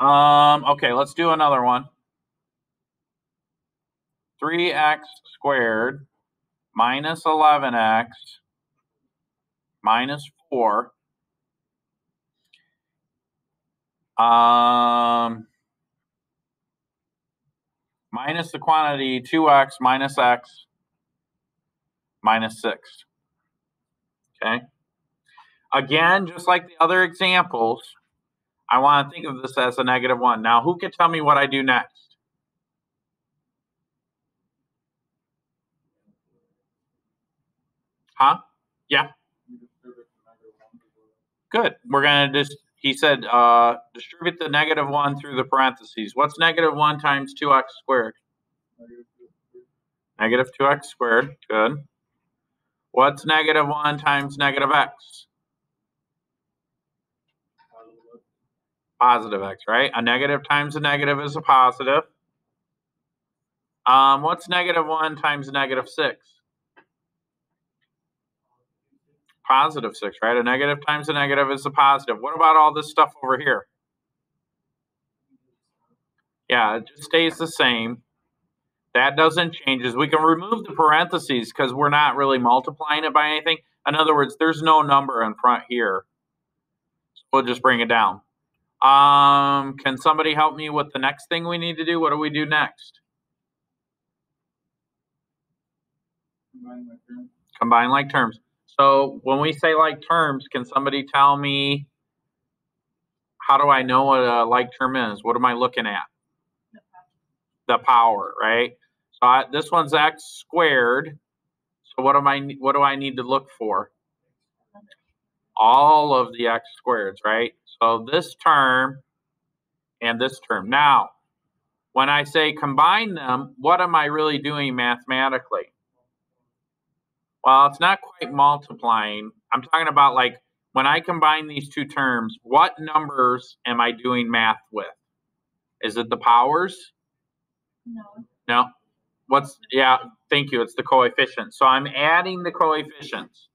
Okay, let's do another one. 3x squared minus 11x minus 4 minus the quantity 2x minus x minus 6. Okay. Again, just like the other examples, I want to think of this as a -1. Now, who can tell me what I do next? Huh? Yeah. Good. We're going to just, he said, distribute the -1 through the parentheses. What's -1 times 2x squared? -2x squared. Good. What's -1 times -x? Positive x, right? A negative times a negative is a positive. What's -1 times -6? Positive 6, right? A negative times a negative is a positive. What about all this stuff over here? Yeah, it just stays the same. That doesn't change. We can remove the parentheses because we're not really multiplying it by anything. In other words, there's no number in front here. So we'll just bring it down. Can somebody help me with the next thing we need to do? What do we do next? Combine like terms. So when we say like terms, can somebody tell me, how do I know what a like term is? What am I looking at? The power, right? So this one's x squared. So what do I need to look for? All of the x squareds, right? So this term and this term. Now, when I say combine them, what am I really doing mathematically? Well, it's not quite multiplying. I'm talking about like when I combine these two terms, what numbers am I doing math with? Is it the powers? No. Yeah, thank you. It's the coefficients. So I'm adding the coefficients.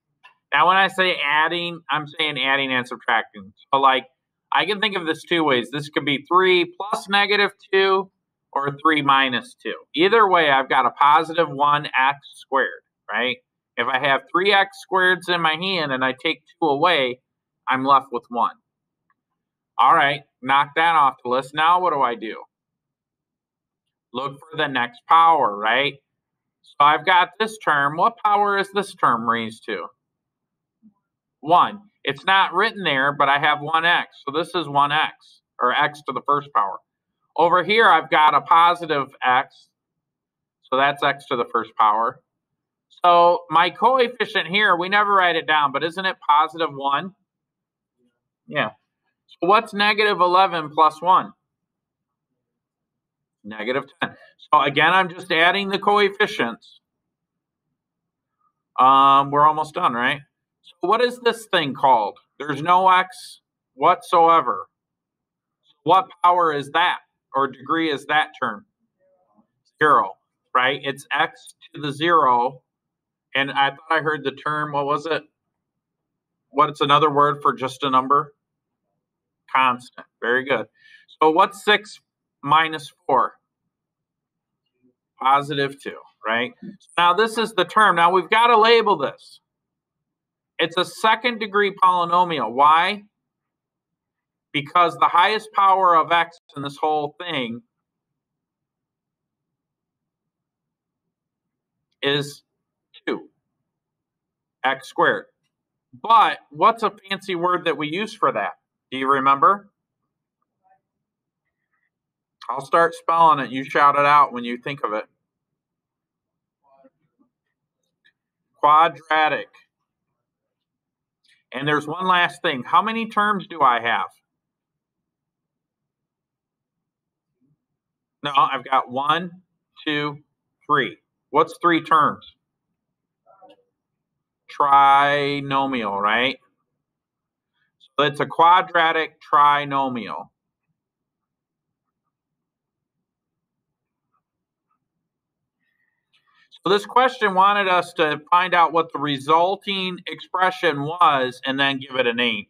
Now, when I say adding, I'm saying adding and subtracting. So like, I can think of this two ways. This could be 3 plus -2 or 3 minus 2. Either way, I've got a positive 1x squared, right? If I have 3x squareds in my hand and I take 2 away, I'm left with 1. All right, knock that off the list. Now what do I do? Look for the next power, right? So I've got this term. What power is this term raised to? 1. It's not written there, but I have 1x. So this is 1x, or x to the first power. Over here, I've got a positive x. So that's x to the first power. So my coefficient here, we never write it down, but isn't it positive 1? Yeah. So what's -11 plus 1? -10. So again, I'm just adding the coefficients. We're almost done, right? So what is this thing called? There's no x whatsoever. What power is that, or degree is that term? 0, right? It's x to the 0. And I thought I heard the term, what was it? What's another word for just a number? Constant. Very good. So what's 6 minus 4? Positive 2, right? Now this is the term. Now we've got to label this. It's a second degree polynomial. Why? Because the highest power of x in this whole thing is 2, x squared. But what's a fancy word that we use for that? Do you remember? I'll start spelling it. You shout it out when you think of it. Quadratic. And there's one last thing. How many terms do I have? No, I've got 1, 2, 3. What's 3 terms? Trinomial, right? So it's a quadratic trinomial. So this question wanted us to find out what the resulting expression was and then give it a name.